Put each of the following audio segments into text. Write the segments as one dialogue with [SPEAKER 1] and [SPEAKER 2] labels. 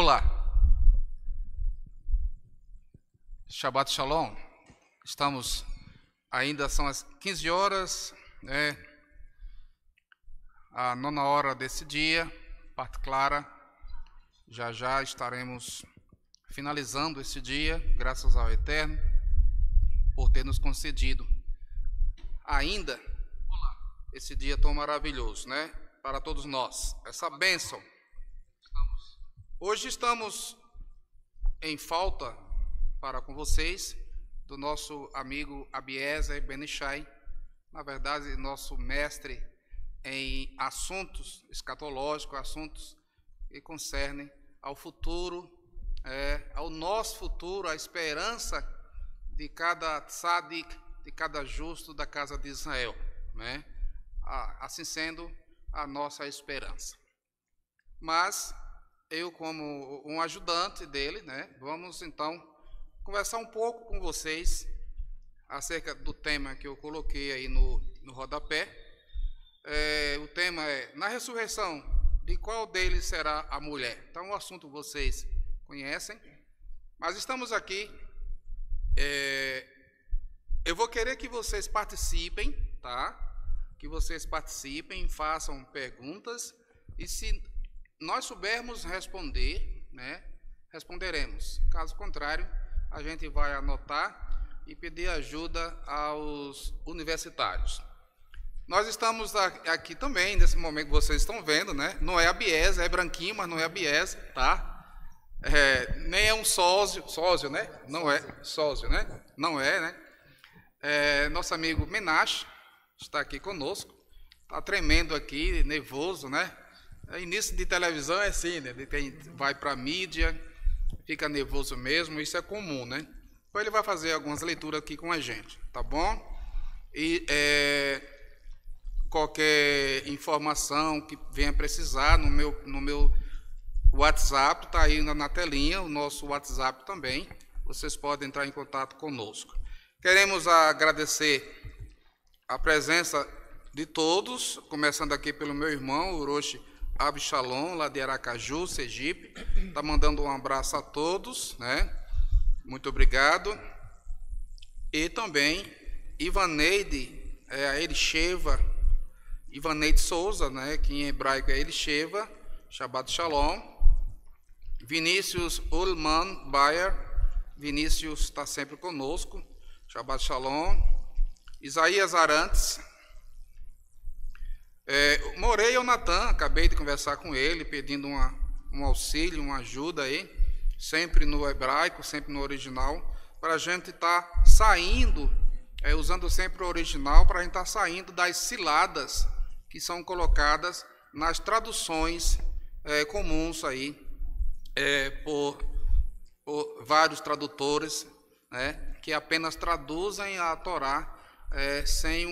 [SPEAKER 1] Olá, Shabbat Shalom. Estamos, ainda são as 15 horas, a 9ª hora desse dia, parte clara. Já já estaremos finalizando esse dia, graças ao Eterno, por ter nos concedido ainda esse dia tão maravilhoso, para todos nós, essa bênção. Hoje estamos em falta para com vocês do nosso amigo Abiezer Benishai, na verdade, nosso mestre em assuntos escatológicos, assuntos que concernem ao futuro, ao nosso futuro, a esperança de cada tzadik, de cada justo da casa de Israel, assim sendo a nossa esperança. Mas eu, como um ajudante dele, vamos então conversar um pouco com vocês acerca do tema que eu coloquei aí no rodapé. O tema é: na ressurreição, de qual deles será a mulher? Então, o assunto vocês conhecem, mas estamos aqui. Eu vou querer que vocês participem, tá? Que vocês participem, façam perguntas, e se nós soubermos responder, responderemos. Caso contrário, a gente vai anotar e pedir ajuda aos universitários. Nós estamos aqui também, nesse momento que vocês estão vendo, não é Abiezer, é branquinho, mas não é Abiezer, tá? Nem é um sócio, Não é sócio, Não é, Nosso amigo Menache está aqui conosco, está tremendo aqui, nervoso, Início de televisão é assim, de quem vai para a mídia, fica nervoso mesmo, isso é comum, Então ele vai fazer algumas leituras aqui com a gente, tá bom? E qualquer informação que venha precisar no meu WhatsApp, está aí na telinha, o nosso WhatsApp também, vocês podem entrar em contato conosco. Queremos agradecer a presença de todos, começando aqui pelo meu irmão, Orochi Abshalom, lá de Aracaju, Sergipe, está mandando um abraço a todos, Muito obrigado. E também Ivaneide, a Elisheva, Ivaneide Souza, que em hebraico é Elisheva, Shabbat Shalom. Vinícius Ullman Bayer, Vinícius está sempre conosco, Shabbat Shalom. Isaías Arantes. Morei ao Natan, acabei de conversar com ele, pedindo um auxílio, uma ajuda aí, sempre no hebraico, sempre no original, para a gente estar saindo, usando sempre o original, para a gente estar saindo das ciladas que são colocadas nas traduções comuns aí, por vários tradutores, que apenas traduzem a Torá sem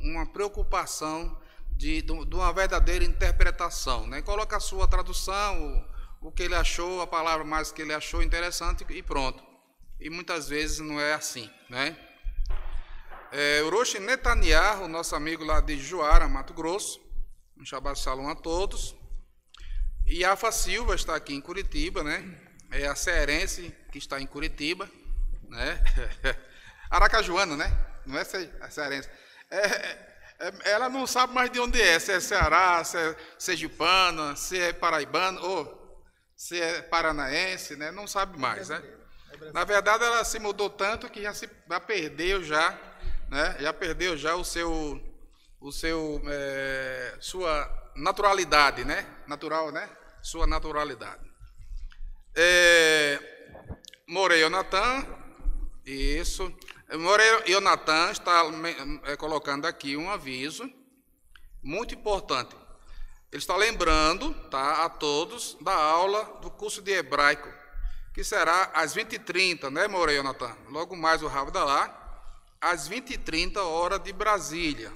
[SPEAKER 1] uma preocupação de uma verdadeira interpretação, Coloca a sua tradução, o que ele achou, a palavra mais que ele achou interessante e pronto. E muitas vezes não é assim, Orochi Netanyahu, nosso amigo lá de Juara, Mato Grosso, um Shabbat Shalom a todos. E Afa Silva está aqui em Curitiba, É a cearense que está em Curitiba, Aracajuana, Não é cearense. Ela não sabe mais de onde é, se é Ceará, se é sergipana, se é paraibana, ou se é paranaense, não sabe mais, Na verdade, ela se mudou tanto que já perdeu já, Já perdeu já sua naturalidade, Natural, Sua naturalidade. Morei Natan, isso. E o Natan está colocando aqui um aviso muito importante. Ele está lembrando, a todos da aula do curso de hebraico, que será às 20h30, Morei Natan? Logo mais o Ravda lá, às 20h30, hora de Brasília,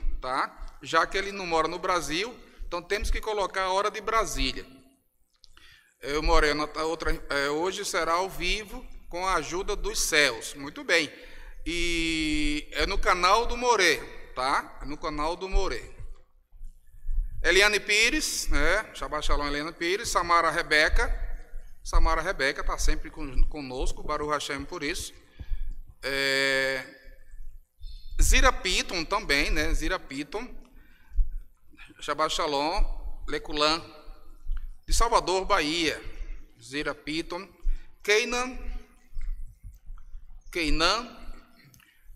[SPEAKER 1] Já que ele não mora no Brasil, então temos que colocar a hora de Brasília. Eu morei hoje será ao vivo com a ajuda dos céus. Muito bem. E é no canal do Morê, É no canal do Morê. Eliane Pires, Shabbat Shalom, Eliane Pires, Samara Rebeca, Samara Rebeca está sempre conosco, Baruch Hashem por isso. Zira Piton também, né? Zira Piton, Shabbat Shalom, Leculan, de Salvador, Bahia. Zira Piton, Keinan,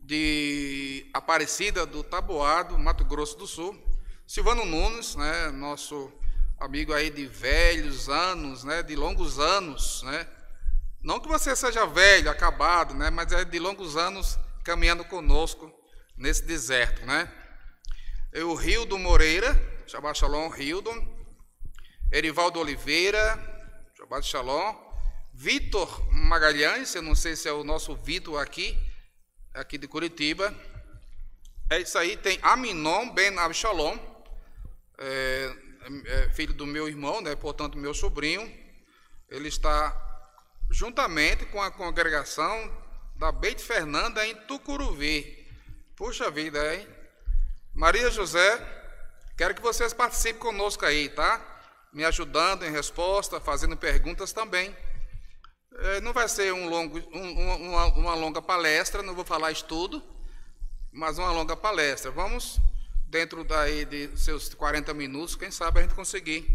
[SPEAKER 1] de Aparecida do Taboado, Mato Grosso do Sul. Silvano Nunes, né? Nosso amigo aí de velhos anos, né? De longos anos, né? Não que você seja velho, acabado, né? Mas é de longos anos caminhando conosco nesse deserto, né? O Rildo Moreira, Shabbat Shalom, Rildo. Erivaldo Oliveira, Shabbat Shalom. Vitor Magalhães, eu não sei se é o nosso Vitor aqui de Curitiba. É isso aí, tem Aminon Ben Abshalom, filho do meu irmão, né? Portanto, meu sobrinho. Ele está juntamente com a congregação da Beit Fernanda em Tucuruvi. Puxa vida, hein? Maria José, quero que vocês participem conosco aí, tá? Me ajudando em resposta, fazendo perguntas também. Não vai ser uma longa palestra, não vou falar estudo, mas uma longa palestra. Vamos, dentro daí de seus 40 minutos, quem sabe a gente conseguir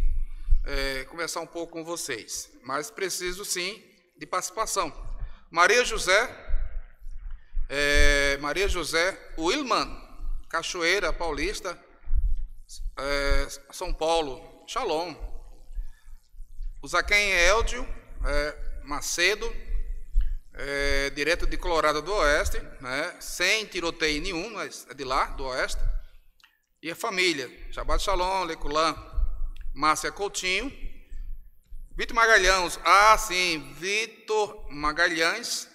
[SPEAKER 1] conversar um pouco com vocês. Mas preciso, sim, de participação. Maria José Wilman, Cachoeira Paulista, São Paulo, Shalom. O Zaquém Eldio Macedo, direto de Colorado do Oeste, né? Sem tiroteio nenhum, mas é de lá, do Oeste. E a família, Shabbat Shalom, Leculan, Márcia Coutinho, Vitor Magalhães, sim, Vitor Magalhães,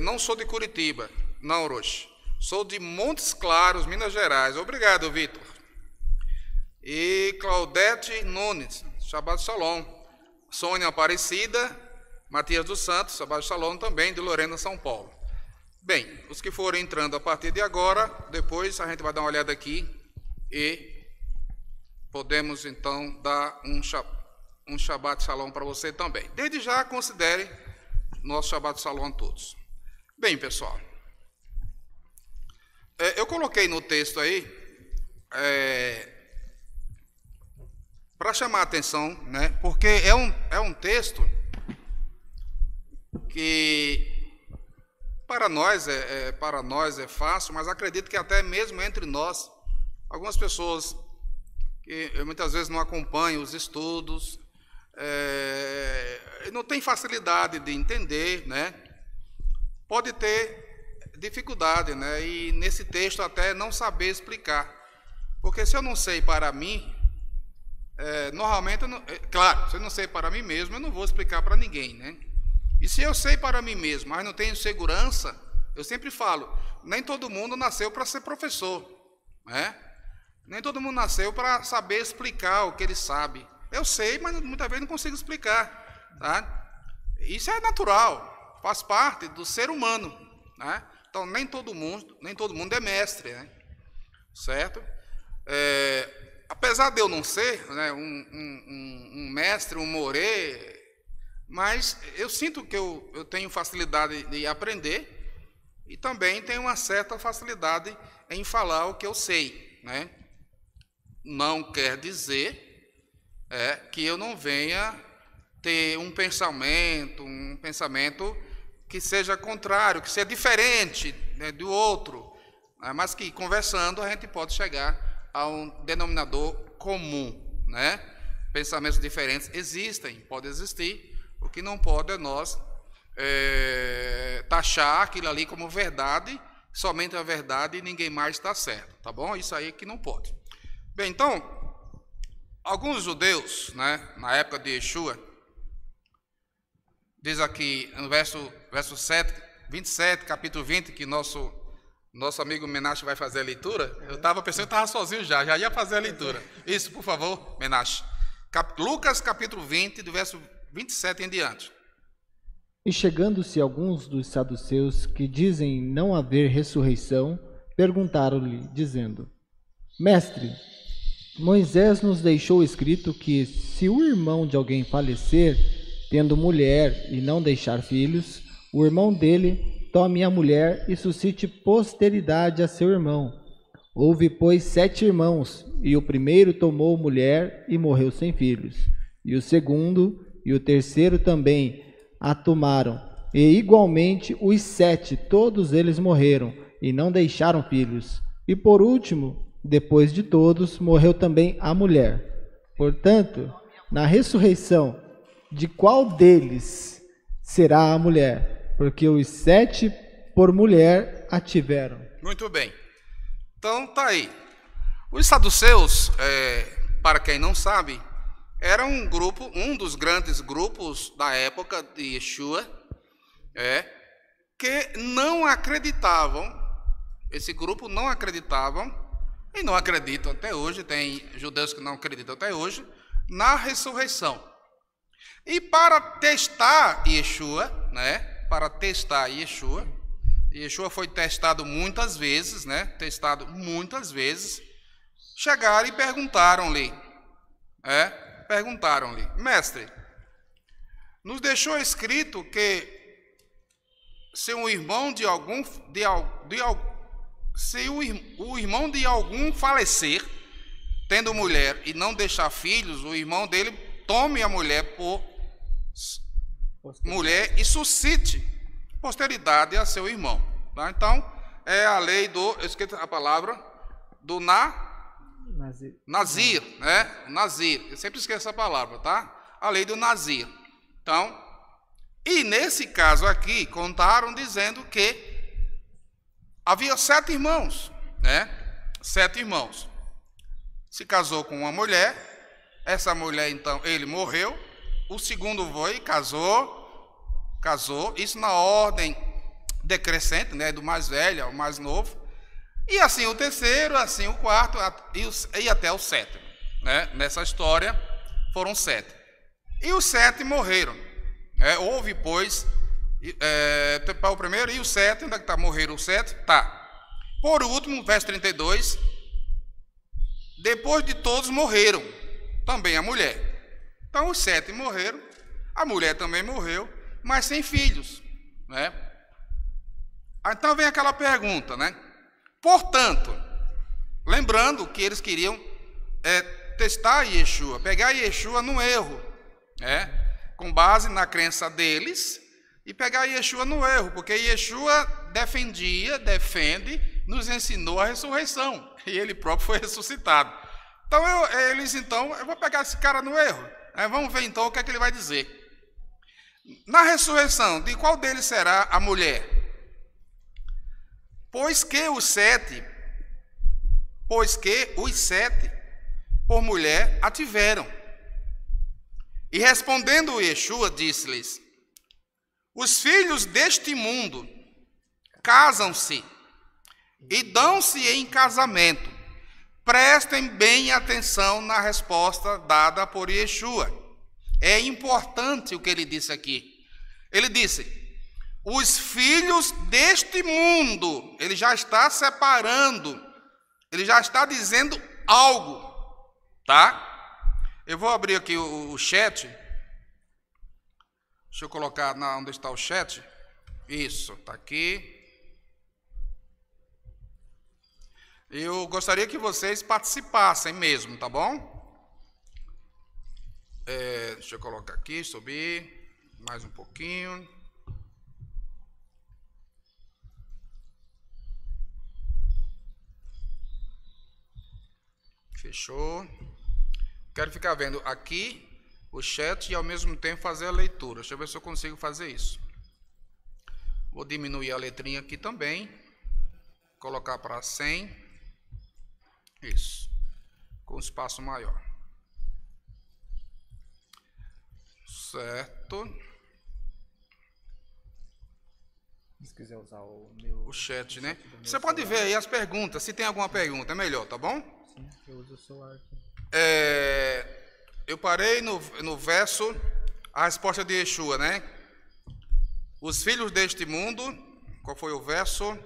[SPEAKER 1] não sou de Curitiba, não, Orochi. Sou de Montes Claros, Minas Gerais. Obrigado, Vitor. E Claudete Nunes, Shabbat Shalom. Sônia Aparecida, Matias dos Santos, Shabbat Shalom também, de Lorena, São Paulo. Bem, os que forem entrando a partir de agora, depois a gente vai dar uma olhada aqui e podemos então dar um Shabbat Shalom para você também. Desde já, considere nosso Shabbat Shalom a todos. Bem, pessoal, eu coloquei no texto aí para chamar a atenção, né? Porque é um texto que para nós é fácil, mas acredito que até mesmo entre nós, algumas pessoas que muitas vezes não acompanham os estudos, não tem facilidade de entender, né? Pode ter dificuldade, né? E nesse texto até não saber explicar, porque se eu não sei para mim, normalmente, claro, se eu não sei para mim mesmo, eu não vou explicar para ninguém, né? E se eu sei para mim mesmo, mas não tenho segurança, eu sempre falo, nem todo mundo nasceu para ser professor, né? Nem todo mundo nasceu para saber explicar o que ele sabe. Eu sei, mas muitas vezes não consigo explicar, tá? Isso é natural, faz parte do ser humano, né? Então nem todo mundo é mestre, né? Certo? Apesar de eu não ser, né, um mestre, um morê, mas eu sinto que eu tenho facilidade de aprender e também tenho uma certa facilidade em falar o que eu sei, né? Não quer dizer que eu não venha ter um pensamento que seja contrário, que seja diferente, né, do outro, né, mas que conversando a gente pode chegar a um denominador comum, né? Pensamentos diferentes existem, podem existir. O que não pode é nós taxar aquilo ali como verdade, somente a verdade e ninguém mais está certo, tá bom? Isso aí que não pode. Bem, então, alguns judeus, né, na época de Yeshua, diz aqui no verso 27, capítulo 20, que nosso amigo Menashe vai fazer a leitura. Eu estava pensando que estava sozinho já ia fazer a leitura. Isso, por favor, Menashe. Lucas, capítulo 20, do verso 27 em diante.
[SPEAKER 2] E chegando-se alguns dos saduceus que dizem não haver ressurreição, perguntaram-lhe, dizendo: Mestre, Moisés nos deixou escrito que, se o irmão de alguém falecer tendo mulher e não deixar filhos, o irmão dele tome a mulher e suscite posteridade a seu irmão. Houve, pois, 7 irmãos, e o primeiro tomou mulher e morreu sem filhos. E o segundo e o terceiro também a tomaram, e igualmente os 7, todos eles morreram, e não deixaram filhos. E por último, depois de todos, morreu também a mulher. Portanto, na ressurreição, de qual deles será a mulher? Porque os 7 por mulher a tiveram.
[SPEAKER 1] Muito bem. Então, tá aí. Os saduceus, para quem não sabe, era um grupo, um dos grandes grupos da época de Yeshua, que não acreditavam, esse grupo não acreditavam, e não acreditam até hoje, tem judeus que não acreditam até hoje, na ressurreição. E para testar Yeshua, para testar Yeshua, Yeshua foi testado muitas vezes, chegaram e perguntaram-lhe, mestre, nos deixou escrito que se o irmão de algum falecer, tendo mulher e não deixar filhos, o irmão dele tome a mulher por mulher e suscite posteridade a seu irmão. Tá? Então, é a lei do, eu esqueci a palavra, do Nazir, Nazir. Eu sempre esqueço a palavra, tá? A lei do Nazir. Então, e nesse caso aqui, contaram dizendo que havia 7 irmãos, 7 irmãos. Se casou com uma mulher, essa mulher, então, ele morreu, o segundo foi, casou, isso na ordem decrescente, do mais velho ao mais novo, e assim o terceiro, assim o quarto, e até o 7º. Nessa história foram 7. E os 7 morreram. Houve, pois, para o primeiro e o 7, onde é que está? Morreram os 7? Tá. Por último, verso 32, depois de todos morreram, também a mulher. Então os 7 morreram, a mulher também morreu, mas sem filhos, Então vem aquela pergunta, Portanto, lembrando que eles queriam testar Yeshua, pegar Yeshua no erro, com base na crença deles, e pegar Yeshua no erro, porque Yeshua defende, nos ensinou a ressurreição, e ele próprio foi ressuscitado. Então, eu vou pegar esse cara no erro, vamos ver então o que é que ele vai dizer. Na ressurreição, de qual deles será a mulher? Pois que os 7 por mulher a tiveram. E respondendo Yeshua, disse-lhes: os filhos deste mundo casam-se e dão-se em casamento. Prestem bem atenção na resposta dada por Yeshua. É importante o que ele disse aqui. Ele disse: os filhos deste mundo. Ele já está separando. Ele já está dizendo algo. Tá? Eu vou abrir aqui o chat. Deixa eu colocar onde está o chat. Isso, está aqui. Eu gostaria que vocês participassem mesmo, tá bom? Deixa eu colocar aqui, subir mais um pouquinho. Fechou. Quero ficar vendo aqui o chat e ao mesmo tempo fazer a leitura. Deixa eu ver se eu consigo fazer isso. Vou diminuir a letrinha aqui também. Colocar para 100. Isso. Com espaço maior. Certo.
[SPEAKER 2] Se quiser usar
[SPEAKER 1] o chat, Você pode ver aí as perguntas. Se tem alguma pergunta, é melhor, tá bom?
[SPEAKER 2] Sim, eu uso o celular aqui.
[SPEAKER 1] Eu parei no verso, a resposta de Yeshua, Os filhos deste mundo, qual foi o verso?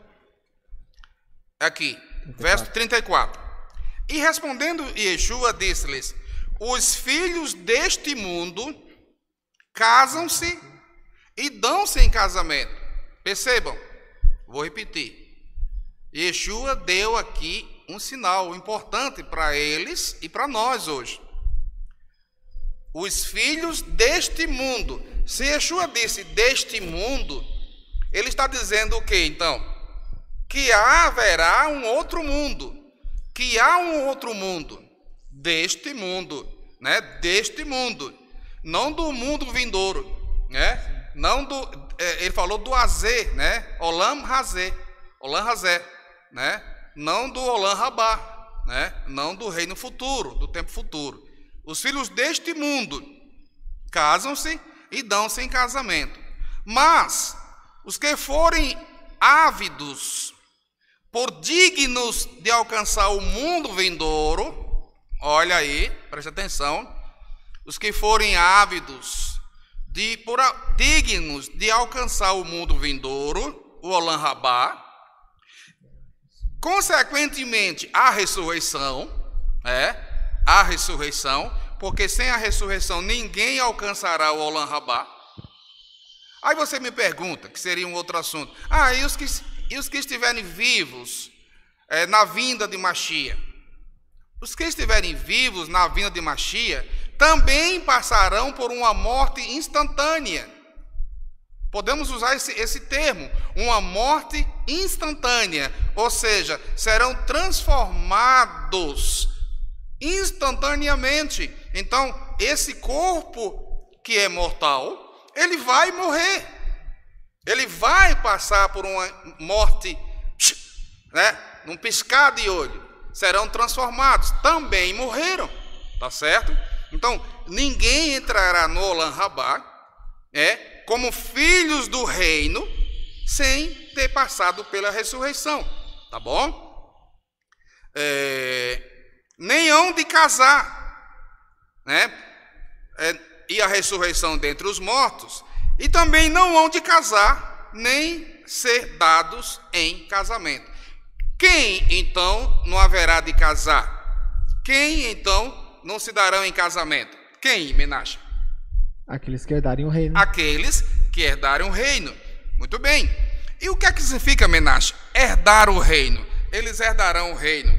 [SPEAKER 1] Aqui, 34. Verso 34. E respondendo Yeshua, disse-lhes: os filhos deste mundo casam-se e dão-se em casamento. Percebam, vou repetir. Yeshua deu aqui um sinal importante para eles e para nós hoje. Os filhos deste mundo. Se Yeshua disse deste mundo, ele está dizendo o que então? Que haverá um outro mundo. Que há um outro mundo. Deste mundo, né? Deste mundo. Não do mundo vindouro, né? Não do, ele falou do Azê, né? Olam Hazé, né? Não do Olam Rabá, né? Não do reino futuro, do tempo futuro. Os filhos deste mundo casam-se e dão-se em casamento. Mas os que forem ávidos por dignos de alcançar o mundo vindouro, olha aí, preste atenção, os que forem ávidos dignos de alcançar o mundo vindouro, o Olam Rabá, consequentemente a ressurreição, a ressurreição, porque sem a ressurreição ninguém alcançará o Olam Rabá. Aí você me pergunta, que seria um outro assunto, e os que estiverem vivos na vinda de Mashiach? Os que estiverem vivos na vinda de Mashiach também passarão por uma morte instantânea. Podemos usar esse termo, uma morte instantânea, ou seja, serão transformados instantaneamente. Então, esse corpo que é mortal, ele vai morrer, ele vai passar por uma morte, né, num piscar de olho, serão transformados, também morreram, tá certo? Então, ninguém entrará no Olam Rabá, como filhos do reino, sem ter passado pela ressurreição, tá bom? Nem hão de casar, né? E a ressurreição dentre os mortos, e também não hão de casar, nem ser dados em casamento. Quem, então, não haverá de casar? Quem, então, não se darão em casamento? Quem, Menashe?
[SPEAKER 2] Aqueles que herdarem o reino.
[SPEAKER 1] Aqueles que herdarem o reino. Muito bem. E o que é que significa, Menashe? Herdar o reino. Eles herdarão o reino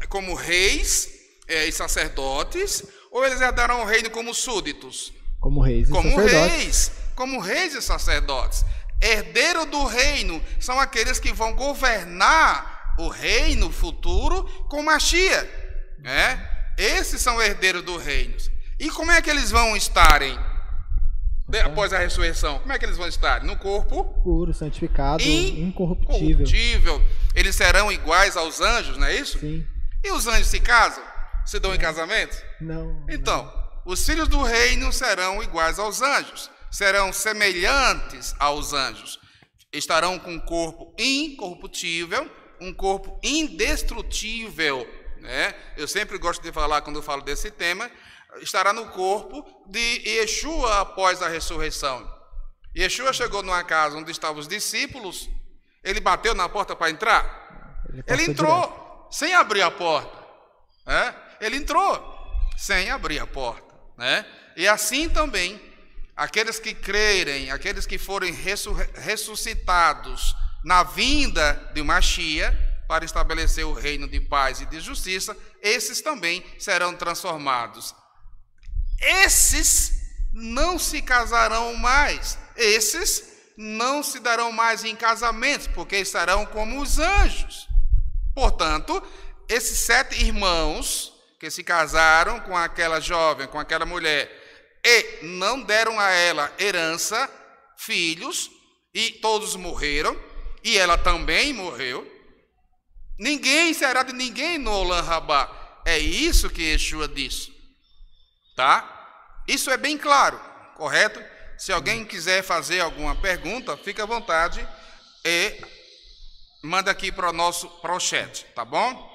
[SPEAKER 1] como reis e sacerdotes, ou eles herdarão o reino como súditos?
[SPEAKER 2] Como reis e sacerdotes.
[SPEAKER 1] Como reis e sacerdotes. Herdeiro do reino são aqueles que vão governar o reino futuro com Mashiach, Esses são herdeiros do reino. E como é que eles vão estarem após a ressurreição? Como é que eles vão estar? No corpo
[SPEAKER 2] puro, santificado, incorruptível.
[SPEAKER 1] Eles serão iguais aos anjos, não é isso?
[SPEAKER 2] Sim.
[SPEAKER 1] E os anjos se casam? Se dão em casamento?
[SPEAKER 2] Não.
[SPEAKER 1] Então, os filhos do reino serão iguais aos anjos, serão semelhantes aos anjos, estarão com um corpo incorruptível, um corpo indestrutível, né? Eu sempre gosto de falar, quando eu falo desse tema, estará no corpo de Yeshua após a ressurreição. Yeshua chegou numa casa onde estavam os discípulos, ele bateu na porta para entrar? Ele entrou sem abrir a porta, Ele entrou sem abrir a porta, né? E assim também, aqueles que crerem, aqueles que forem ressuscitados na vinda de Mashiach para estabelecer o reino de paz e de justiça, esses também serão transformados. Esses não se casarão mais, esses não se darão mais em casamentos, porque estarão como os anjos. Portanto, esses 7 irmãos que se casaram com aquela jovem, com aquela mulher, e não deram a ela herança, filhos, e todos morreram, e ela também morreu. Ninguém será de ninguém no Olam Rabá. É isso que Yeshua disse, tá? Isso é bem claro, correto? Se alguém quiser fazer alguma pergunta, fique à vontade e manda aqui para o chat, tá bom?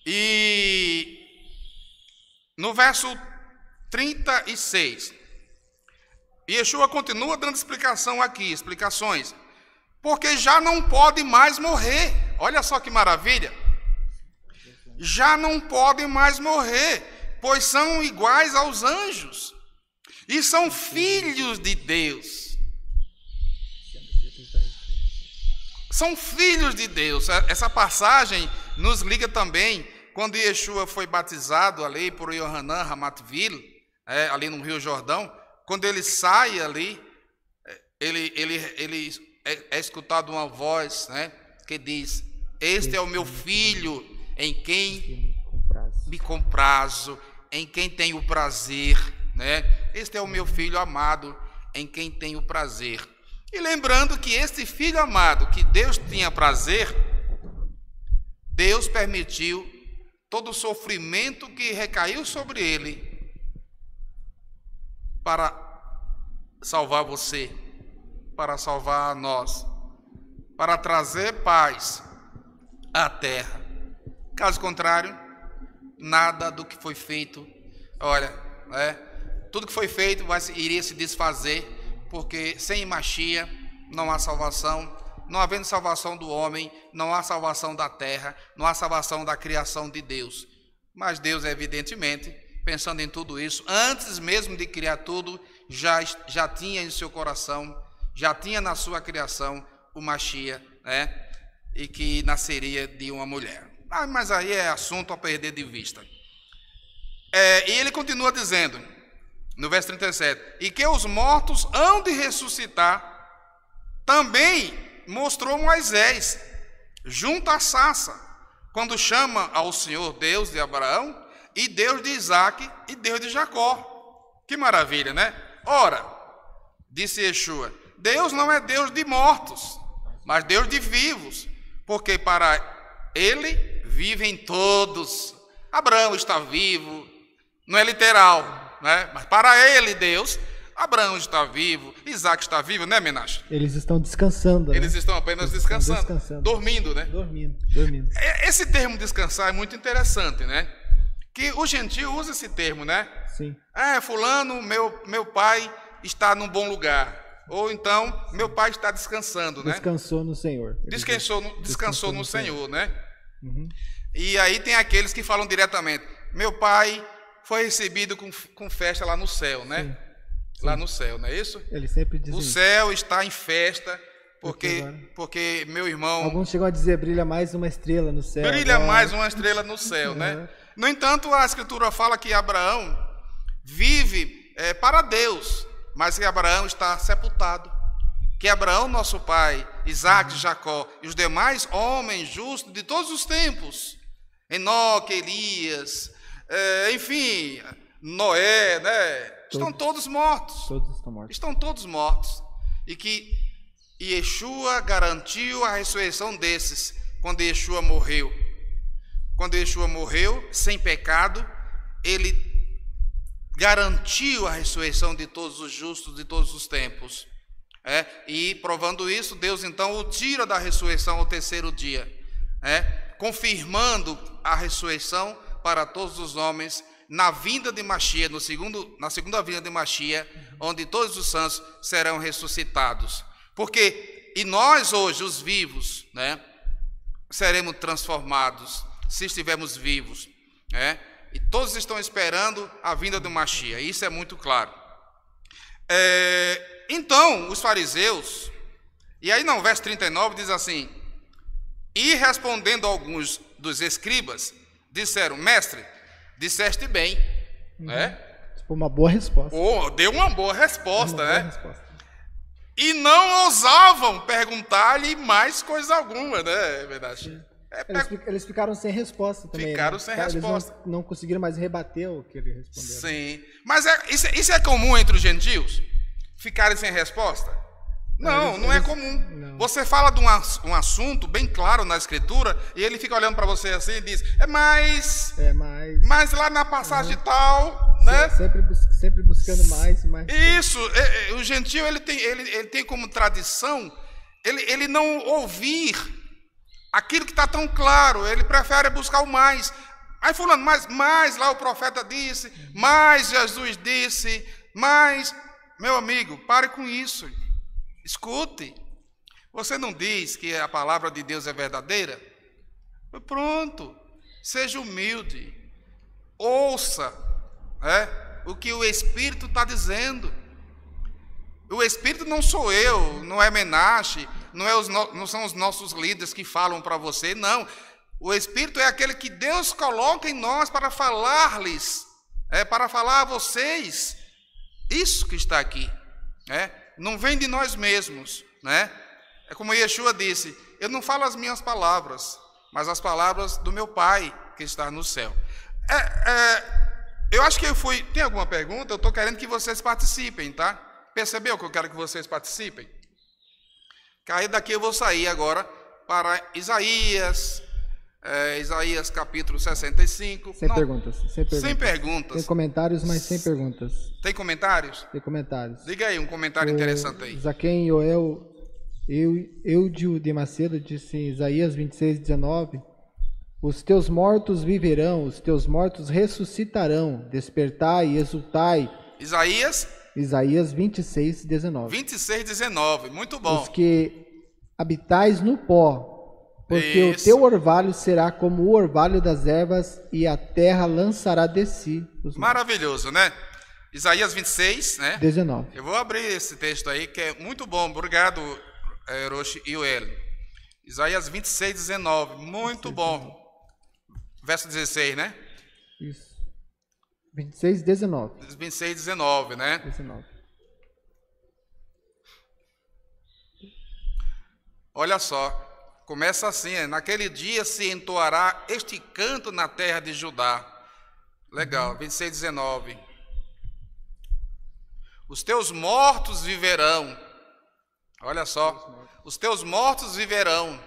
[SPEAKER 1] E no verso 36, Yeshua continua dando explicações, porque já não pode mais morrer. Olha só que maravilha, já não pode mais morrer. pois são iguais aos anjos e são filhos de Deus. São filhos de Deus. Essa passagem nos liga também quando Yeshua foi batizado ali por Yohanan Hamatville, ali no Rio Jordão. Quando ele sai ali, ele é escutado uma voz, né, que diz: este é o meu filho em quem me comprazo, em quem tenho prazer, né? Este é o meu filho amado em quem tenho prazer. E lembrando que este filho amado que Deus tinha prazer, Deus permitiu todo o sofrimento que recaiu sobre ele para salvar você, para salvar nós, para trazer paz à terra. Caso contrário, nada do que foi feito, olha, tudo que foi feito iria se desfazer, porque sem Machia não há salvação. Não havendo salvação do homem, não há salvação da terra, não há salvação da criação de Deus. Mas Deus, evidentemente, pensando em tudo isso, antes mesmo de criar tudo, já tinha em seu coração, já tinha na sua criação o Machia, né? E que nasceria de uma mulher. Mas aí é assunto a perder de vista. E ele continua dizendo, no verso 37, e que os mortos hão de ressuscitar, também mostrou Moisés, junto à sarça, quando chama ao Senhor Deus de Abraão, e Deus de Isaque, e Deus de Jacó. Que maravilha, né? Ora, disse Yeshua, Deus não é Deus de mortos, mas Deus de vivos, porque para ele vivem todos. Abraão está vivo, não é literal, né? Mas para ele, Deus, Abraão está vivo, Isaac está vivo, né, Menashe?
[SPEAKER 2] Eles estão descansando.
[SPEAKER 1] Eles estão apenas descansando, dormindo, né?
[SPEAKER 2] Dormindo.
[SPEAKER 1] Esse termo descansar é muito interessante, né? Que o gentio usa esse termo, né?
[SPEAKER 2] Sim.
[SPEAKER 1] Fulano, meu pai está num bom lugar. Ou então, meu pai está descansando, né?
[SPEAKER 2] Descansou no Senhor.
[SPEAKER 1] Descansou no Senhor, né?
[SPEAKER 2] Uhum.
[SPEAKER 1] E aí tem aqueles que falam diretamente, meu pai foi recebido com festa lá no céu, né?
[SPEAKER 2] Sim.
[SPEAKER 1] Lá no céu, não é isso?
[SPEAKER 2] Ele sempre diz
[SPEAKER 1] o
[SPEAKER 2] isso.
[SPEAKER 1] Céu está em festa, porque meu irmão...
[SPEAKER 2] Alguns chegam a dizer, brilha mais uma estrela no céu.
[SPEAKER 1] Brilha mais uma estrela no céu, né? No entanto, a Escritura fala que Abraão vive para Deus, mas que Abraão está sepultado. Que Abraão, nosso pai, Isaac, Jacó e os demais homens justos de todos os tempos, Enoque, Elias, enfim, Noé, né? Estão todos mortos.
[SPEAKER 2] Todos estão mortos.
[SPEAKER 1] Estão todos mortos. E que Yeshua garantiu a ressurreição desses quando Yeshua morreu. Quando Yeshua morreu, sem pecado, ele garantiu a ressurreição de todos os justos de todos os tempos. E provando isso, Deus então o tira da ressurreição ao terceiro dia, confirmando a ressurreição para todos os homens na vinda de Machia, na segunda vinda de Machia, onde todos os santos serão ressuscitados. E nós hoje, os vivos, né, seremos transformados se estivermos vivos, e todos estão esperando a vinda do Machia, isso é muito claro. Então, os fariseus, e aí no verso 39 diz assim, e respondendo alguns dos escribas, disseram, mestre, disseste bem, né?
[SPEAKER 2] Tipo, uma boa resposta.
[SPEAKER 1] Deu uma boa resposta, né? E não ousavam perguntar-lhe mais coisa alguma, né? Verdade.
[SPEAKER 2] Eles ficaram sem resposta também.
[SPEAKER 1] Ficaram sem resposta.
[SPEAKER 2] Eles não conseguiram mais rebater o que ele respondeu.
[SPEAKER 1] Sim. Mas isso é comum entre os gentios? Ficarem sem resposta? Não é comum.
[SPEAKER 2] Não.
[SPEAKER 1] Você fala de um assunto bem claro na Escritura e ele fica olhando para você assim e diz, mas lá na passagem tal, né?
[SPEAKER 2] Sempre buscando mais e mais.
[SPEAKER 1] Isso, o gentio ele tem como tradição ele não ouvir aquilo que está tão claro, ele prefere buscar o mais. Aí fulano, mais lá o profeta disse, mais Jesus disse, mais... Meu amigo, pare com isso. Escute, você não diz que a palavra de Deus é verdadeira? Pronto, seja humilde, ouça o que o Espírito está dizendo. O Espírito não sou eu, não é Menache, não são os nossos líderes que falam para você, não. O Espírito é aquele que Deus coloca em nós para falar-lhes, para falar a vocês. Isso que está aqui, não vem de nós mesmos, É como Yeshua disse: eu não falo as minhas palavras, mas as palavras do meu Pai que está no céu. Eu acho que tem alguma pergunta? Eu estou querendo que vocês participem, tá? Percebeu que eu quero que vocês participem? Que aí daqui eu vou sair agora para Isaías, Isaías capítulo 65.
[SPEAKER 2] Sem perguntas.
[SPEAKER 1] Sem perguntas.
[SPEAKER 2] Tem comentários, mas sem perguntas.
[SPEAKER 1] Tem comentários?
[SPEAKER 2] Tem comentários.
[SPEAKER 1] Diga aí um comentário interessante aí.
[SPEAKER 2] Zaquém Yoel Eudio de Macedo disse em Isaías 26:19: os teus mortos viverão, os teus mortos ressuscitarão, despertai e exultai. Isaías 26:19.
[SPEAKER 1] 26:19, muito bom.
[SPEAKER 2] Os que habitais no pó, porque o teu orvalho será como o orvalho das ervas, e a terra lançará de si os mortos.
[SPEAKER 1] Maravilhoso, né? Isaías 26,
[SPEAKER 2] 19.
[SPEAKER 1] Eu vou abrir esse texto aí, que é muito bom. Obrigado, Roche e o Eli. Isaías 26:19, muito 26, bom. Verso 16, né?
[SPEAKER 2] Isso. 26:19.
[SPEAKER 1] 26:19, né?
[SPEAKER 2] 19.
[SPEAKER 1] Olha só, começa assim: naquele dia se entoará este canto na terra de Judá. Legal, 26:19. Os teus mortos viverão. Olha só, os teus mortos viverão.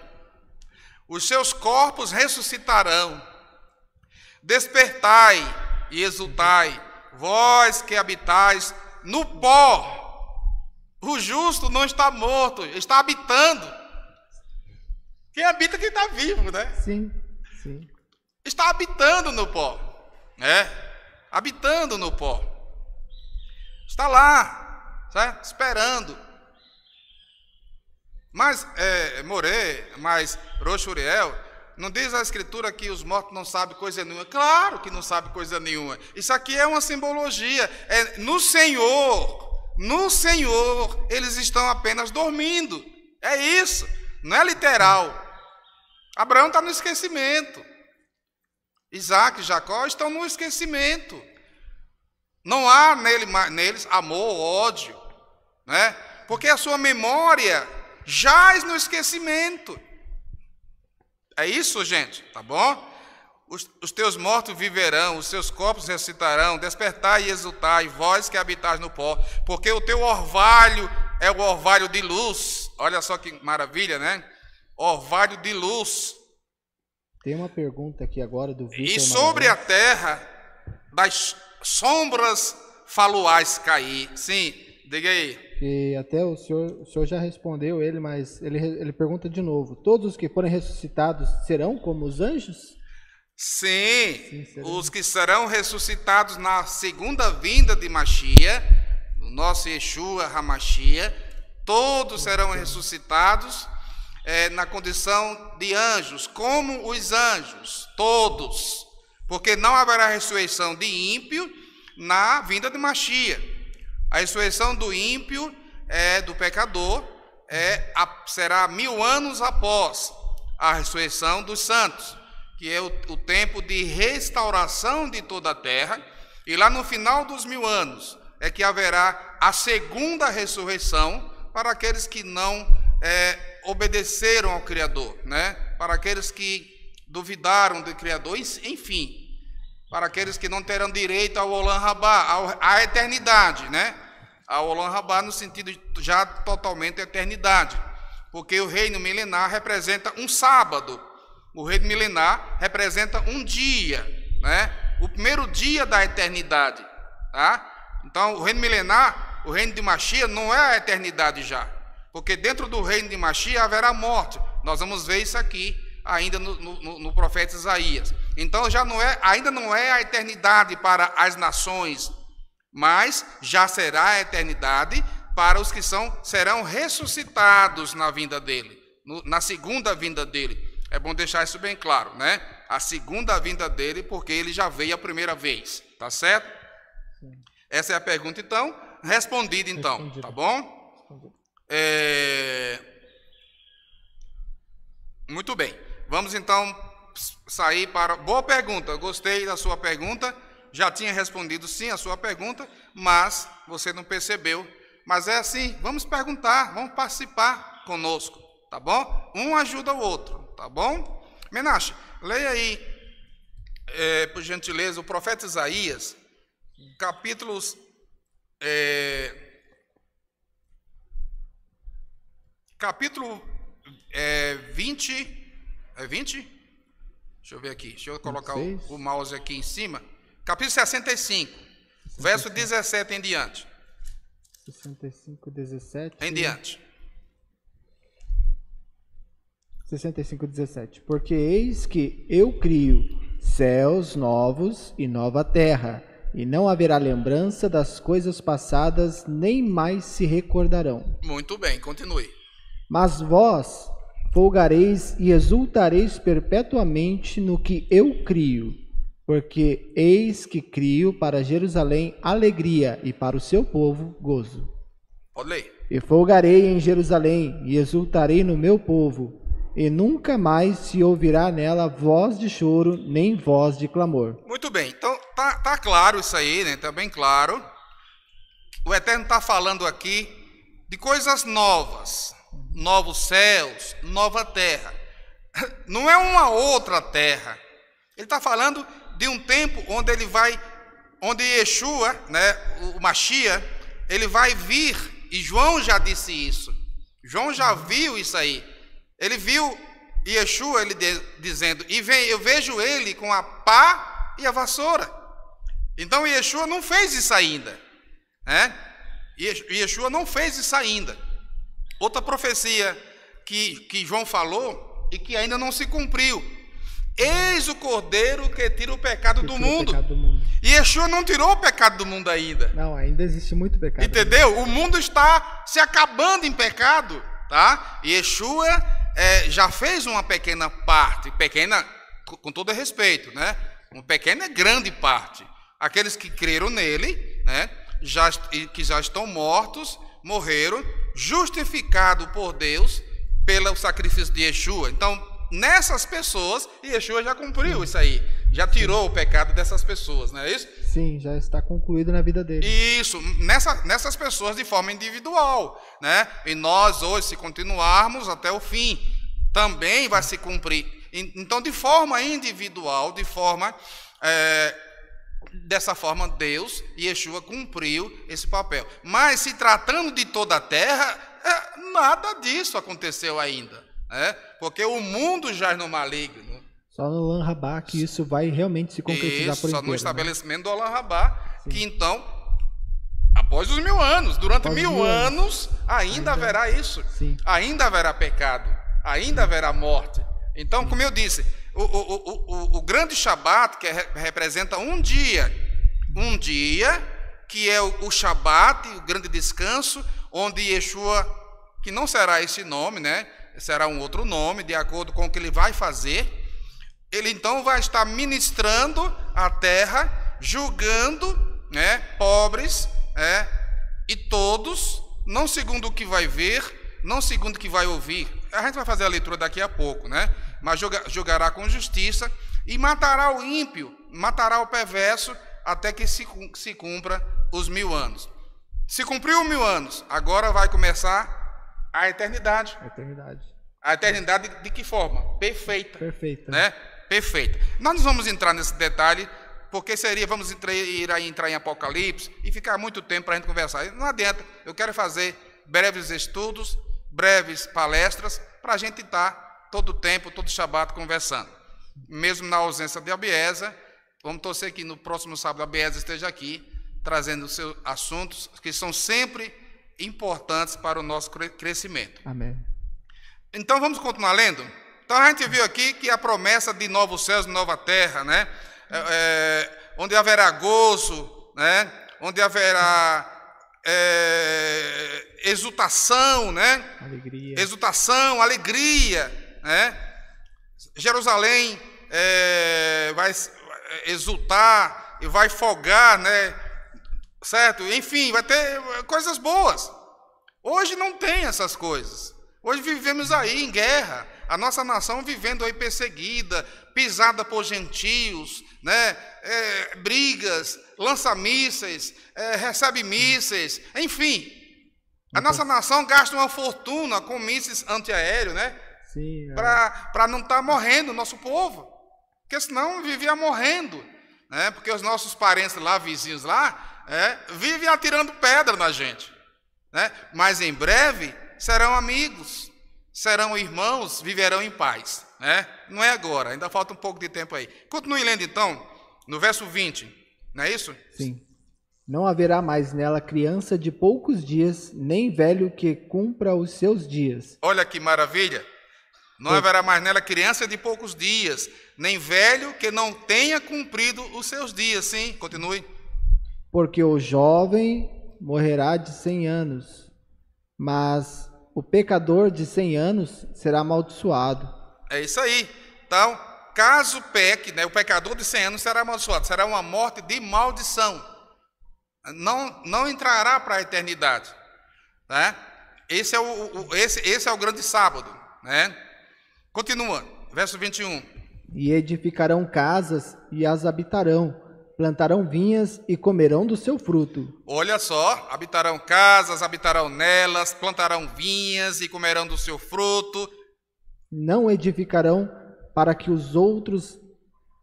[SPEAKER 1] Os seus corpos ressuscitarão. Despertai e exultai, vós que habitais no pó. O justo não está morto, está habitando. Quem habita, quem está vivo, né?
[SPEAKER 2] Sim.
[SPEAKER 1] Está habitando no pó, habitando no pó. Está lá, certo? Esperando. Mas, mas Roche Uriel, não diz a Escritura que os mortos não sabem coisa nenhuma? Claro que não sabem coisa nenhuma. Isso aqui é uma simbologia. No Senhor, eles estão apenas dormindo. É isso, não é literal. Abraão está no esquecimento. Isaac e Jacó estão no esquecimento. Não há neles amor, ódio, porque a sua memória jaz no esquecimento. É isso, gente, tá bom? Os teus mortos viverão, os seus corpos ressuscitarão, despertai e exultai, vós que habitais no pó, porque o teu orvalho é o orvalho de luz. Olha só que maravilha, né? Orvalho de luz.
[SPEAKER 2] Tem uma pergunta aqui agora do Vitor.
[SPEAKER 1] E sobre a terra das sombras faluais cair. Sim, diga aí.
[SPEAKER 2] Que até o senhor já respondeu ele, mas ele pergunta de novo: todos os que forem ressuscitados serão como os anjos?
[SPEAKER 1] Sim, os que serão ressuscitados na segunda vinda de Mashiach, o nosso Yeshua HaMashiach, todos serão ressuscitados na condição de anjos, como os anjos, todos, porque não haverá ressurreição de ímpio na vinda de Mashiach. A ressurreição do ímpio, do pecador, será 1000 anos após a ressurreição dos santos, que é o tempo de restauração de toda a terra, e lá no final dos 1000 anos é que haverá a segunda ressurreição para aqueles que não obedeceram ao Criador, para aqueles que duvidaram do Criador, enfim, para aqueles que não terão direito ao Olam Rabá, à eternidade, ao Olam Rabá no sentido já totalmente eternidade, porque o reino milenar representa um sábado, o reino milenar representa um dia, o primeiro dia da eternidade, tá? Então o reino milenar, o reino de Mashiach não é a eternidade já, porque dentro do reino de Mashiach haverá morte. Nós vamos ver isso aqui ainda no profeta Isaías. Então ainda não é a eternidade para as nações, mas já será a eternidade para os que serão ressuscitados na vinda dele, na segunda vinda dele. É bom deixar isso bem claro, A segunda vinda dele, porque ele já veio a primeira vez, tá certo?
[SPEAKER 2] Sim.
[SPEAKER 1] Essa é a pergunta, então, respondida, então,
[SPEAKER 2] Respondida.
[SPEAKER 1] tá bom? Muito bem, vamos então sair para... Boa pergunta, gostei da sua pergunta, já tinha respondido sim a sua pergunta, mas você não percebeu. Mas é assim, vamos perguntar, vamos participar conosco, tá bom? Um ajuda o outro, tá bom? Menashe, leia aí, por gentileza, o profeta Isaías, capítulos 20, é 20? Deixa eu ver aqui, deixa eu colocar o mouse aqui em cima. Capítulo 65, verso 17 em diante.
[SPEAKER 2] 65, 17.
[SPEAKER 1] Em diante.
[SPEAKER 2] 65, 17. Porque eis que eu crio céus novos e nova terra, e não haverá lembrança das coisas passadas, nem mais se recordarão.
[SPEAKER 1] Muito bem, continue.
[SPEAKER 2] Mas vós folgareis e exultareis perpetuamente no que eu crio, porque eis que crio para Jerusalém alegria e para o seu povo gozo.
[SPEAKER 1] Pode ler.
[SPEAKER 2] E folgarei em Jerusalém e exultarei no meu povo, e nunca mais se ouvirá nela voz de choro, nem voz de clamor.
[SPEAKER 1] Muito bem, então tá claro isso aí, né? Tá bem claro. O Eterno está falando aqui de coisas novas, novos céus, nova terra. Não é uma outra terra. Ele está falando de um tempo onde Yeshua, né, o Mashiach, ele vai vir, e João já disse isso. João já viu isso aí. Ele viu Yeshua dizendo, eu vejo ele com a pá e a vassoura. Então Yeshua não fez isso ainda, né? Yeshua não fez isso ainda. Outra profecia que João falou e que ainda não se cumpriu. Eis o Cordeiro que tira o pecado do mundo. E Yeshua não tirou o pecado do mundo ainda.
[SPEAKER 2] Não, ainda existe muito pecado.
[SPEAKER 1] Entendeu? O mundo está se acabando em pecado, tá? Yeshua já fez uma pequena parte, pequena com todo respeito, né? Uma pequena grande parte. Aqueles que creram nele, né? Que já estão mortos, morreram, justificados por Deus pelo sacrifício de Yeshua. Então, nessas pessoas, Yeshua já cumpriu isso aí, já tirou o pecado dessas pessoas, não é isso?
[SPEAKER 2] Sim, já está concluído na vida dele.
[SPEAKER 1] Isso, nessas pessoas de forma individual, né? E nós hoje, se continuarmos até o fim, também vai se cumprir. Então, de forma individual, dessa forma, Deus e Yeshua cumpriu esse papel. Mas se tratando de toda a terra, nada disso aconteceu ainda, né? Porque o mundo jaz no maligno.
[SPEAKER 2] Só no Olam Rabá que isso vai realmente se concretizar por inteiro.
[SPEAKER 1] Só no estabelecimento do Olam Rabá, que então, após os 1000 anos, durante 1000 anos, ainda haverá isso. Sim. Ainda haverá pecado, ainda haverá morte. Então, como eu disse, o grande Shabat, que representa um dia que é o Shabat, o grande descanso, onde Yeshua, que não será esse nome, né? Será um outro nome, de acordo com o que ele vai fazer. Ele então vai estar ministrando a terra, julgando, né, pobres, e todos, não segundo o que vai ver, não segundo o que vai ouvir. A gente vai fazer a leitura daqui a pouco, né? Mas julgará com justiça e matará o ímpio, matará o perverso, até que se cumpra os 1000 anos. Se cumpriu os 1000 anos, agora vai começar a eternidade. A eternidade de que forma? Perfeita.
[SPEAKER 2] Perfeita.
[SPEAKER 1] Né? Perfeita. Nós não vamos entrar nesse detalhe, porque vamos entrar em Apocalipse e ficar muito tempo para a gente conversar. Não adianta, eu quero fazer breves estudos, breves palestras, para a gente estar todo o tempo, todo Shabat conversando. Mesmo na ausência de Abiezer, vamos torcer que no próximo sábado Abiezer esteja aqui, trazendo os seus assuntos, que são sempre importantes para o nosso crescimento.
[SPEAKER 2] Amém.
[SPEAKER 1] Então vamos continuar lendo? Então a gente viu aqui que a promessa de novos céus e nova terra, né? Onde haverá gozo, né? Onde haverá exultação, né?
[SPEAKER 2] Alegria.
[SPEAKER 1] Exultação, alegria, né? Jerusalém vai exultar e vai folgar, né? certo? Enfim, vai ter coisas boas. Hoje não tem essas coisas. Hoje vivemos aí em guerra. A nossa nação vivendo aí perseguida, pisada por gentios, né? Brigas, lança mísseis, recebe mísseis, enfim. A nossa nação gasta uma fortuna com mísseis antiaéreos, né? Para não estar morrendo o nosso povo. Porque senão vivia morrendo, né? Porque os nossos parentes lá, vizinhos lá, vivem atirando pedra na gente, né? Mas em breve serão amigos, serão irmãos, viverão em paz, né? Não é agora, ainda falta um pouco de tempo aí. Continue lendo então, no verso 20, não é isso?
[SPEAKER 2] Sim. Não haverá mais nela criança de poucos dias, nem velho que cumpra os seus dias.
[SPEAKER 1] Olha que maravilha. Não haverá mais nela criança de poucos dias, nem velho que não tenha cumprido os seus dias. Sim, continue.
[SPEAKER 2] Porque o jovem morrerá de 100 anos, mas o pecador de 100 anos será amaldiçoado.
[SPEAKER 1] É isso aí. Então, caso peque, né, o pecador de 100 anos será amaldiçoado. Será uma morte de maldição. Não entrará para a eternidade, né? Esse é o grande sábado, né? Continua, verso 21.
[SPEAKER 2] E edificarão casas e as habitarão, plantarão vinhas e comerão do seu fruto.
[SPEAKER 1] Olha só, habitarão casas, habitarão nelas, plantarão vinhas e comerão do seu fruto.
[SPEAKER 2] Não edificarão para que os outros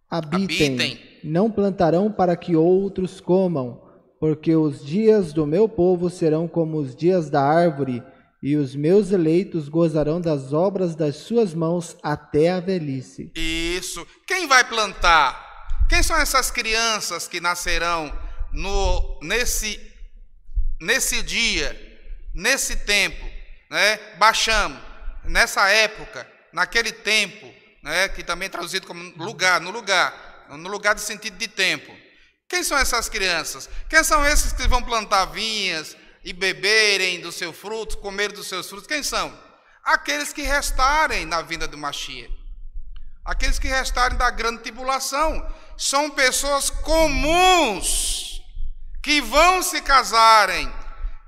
[SPEAKER 2] habitem. Não plantarão para que outros comam. Porque os dias do meu povo serão como os dias da árvore, e os meus eleitos gozarão das obras das suas mãos até a velhice.
[SPEAKER 1] Isso. Quem vai plantar? Quem são essas crianças que nascerão nesse dia, nesse tempo, né? Baixamos, nessa época, naquele tempo, né? Que também é traduzido como lugar, no lugar de sentido de tempo. Quem são essas crianças? Quem são esses que vão plantar vinhas e beberem do seu fruto, comer dos seus frutos? Quem são? Aqueles que restarem na vinda do Mashiach. Aqueles que restarem da grande tribulação. São pessoas comuns, que vão se casarem,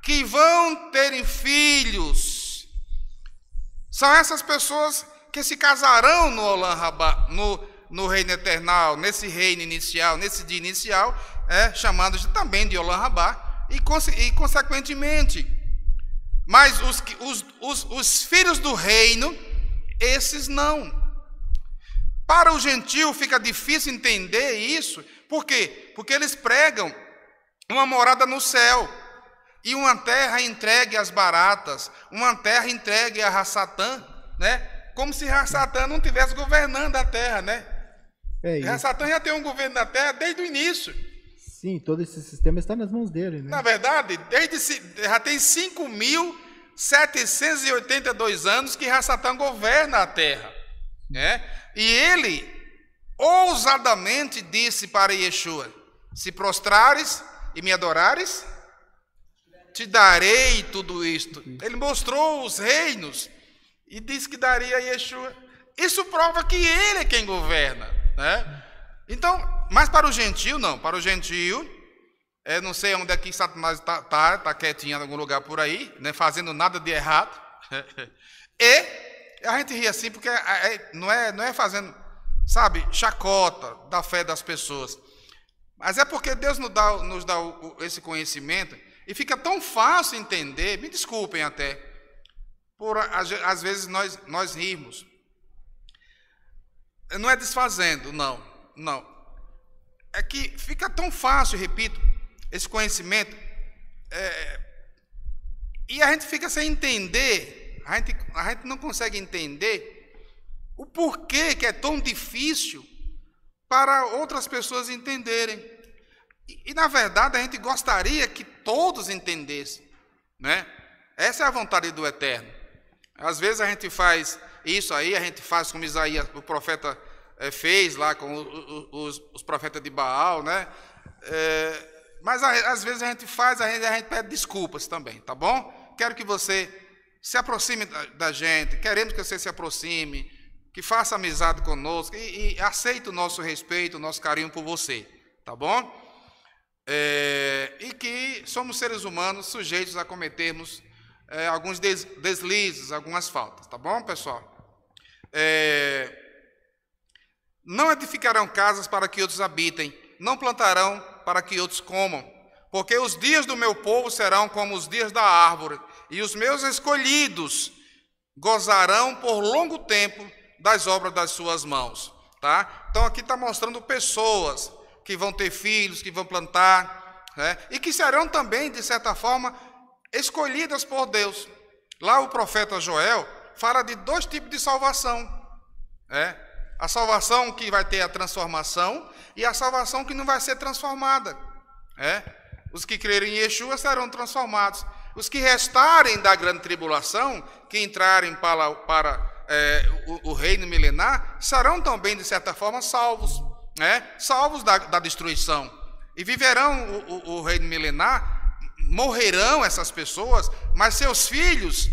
[SPEAKER 1] que vão terem filhos. São essas pessoas que se casarão no Olam Rabá, no reino eternal, nesse reino inicial, nesse dia inicial, chamado também de Olam Rabá, e consequentemente. Mas os filhos do reino, esses não. Para o gentio fica difícil entender isso. Por quê? Porque eles pregam uma morada no céu, e uma terra entregue às baratas, uma terra entregue a Rassatã, né? Como se Rassatã não estivesse governando a terra, né? Rassatã já tem um governo da terra desde o início.
[SPEAKER 2] Sim, todo esse sistema está nas mãos dele, né?
[SPEAKER 1] Na verdade, já tem 5.782 anos que Rassatã governa a terra, né? E ele ousadamente disse para Yeshua: se prostrares e me adorares, te darei tudo isto. Ele mostrou os reinos e disse que daria a Yeshua. Isso prova que ele é quem governa, né? Então, mas para o gentio, não. Para o gentio, não sei onde é que Satanás está quietinho em algum lugar por aí, né, fazendo nada de errado. E a gente ri assim porque não é fazendo, sabe, chacota da fé das pessoas. Mas é porque Deus nos dá esse conhecimento e fica tão fácil entender. Me desculpem até, às vezes nós rimos. Não é desfazendo, não. É que fica tão fácil, repito, esse conhecimento, e a gente fica sem entender, a gente não consegue entender o porquê que é tão difícil para outras pessoas entenderem. E na verdade, a gente gostaria que todos entendessem, né? Essa é a vontade do Eterno. Às vezes a gente faz isso aí, a gente faz como Isaías, o profeta, fez lá com os profetas de Baal, né? Mas às vezes a gente pede desculpas também, tá bom? Quero que você se aproxime da gente, queremos que você se aproxime, que faça amizade conosco e aceite o nosso respeito, o nosso carinho por você, tá bom? e que somos seres humanos sujeitos a cometermos alguns deslizes, algumas faltas, tá bom, pessoal? Não edificarão casas para que outros habitem, não plantarão para que outros comam, porque os dias do meu povo serão como os dias da árvore, e os meus escolhidos gozarão por longo tempo das obras das suas mãos, tá? Então aqui está mostrando pessoas que vão ter filhos, que vão plantar, né? E que serão também, de certa forma, escolhidas por Deus. Lá o profeta Joel fala de 2 tipos de salvação, né? A salvação que vai ter a transformação e a salvação que não vai ser transformada, né? Os que crerem em Yeshua serão transformados. Os que restarem da grande tribulação, que entrarem para o reino milenar, serão também, de certa forma, salvos, né? Salvos da destruição. E viverão o reino milenar, morrerão essas pessoas, mas seus filhos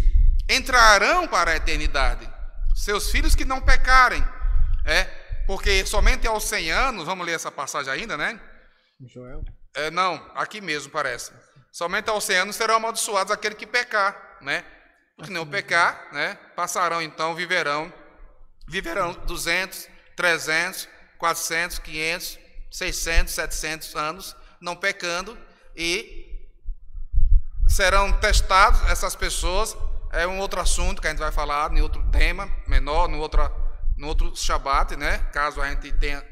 [SPEAKER 1] entrarão para a eternidade. Seus filhos que não pecarem. Porque somente aos 100 anos, vamos ler essa passagem ainda, né?
[SPEAKER 2] Joel?
[SPEAKER 1] Não, aqui mesmo parece. Somente aos 100 anos serão amaldiçoados aquele que pecar, né? Os que não pecar, né? Passarão então, viverão 200, 300, 400, 500, 600, 700 anos, não pecando, e serão testados essas pessoas. É um outro assunto que a gente vai falar em outro tema menor, no outro Shabat, né? Caso a gente tenha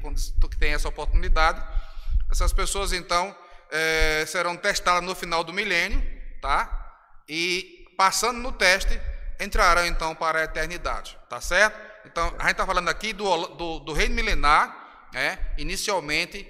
[SPEAKER 1] essa oportunidade. Essas pessoas, então, serão testadas no final do milênio, tá? E, passando no teste, entrarão, então, para a eternidade, tá certo? Então, a gente está falando aqui do reino milenar, né? Inicialmente,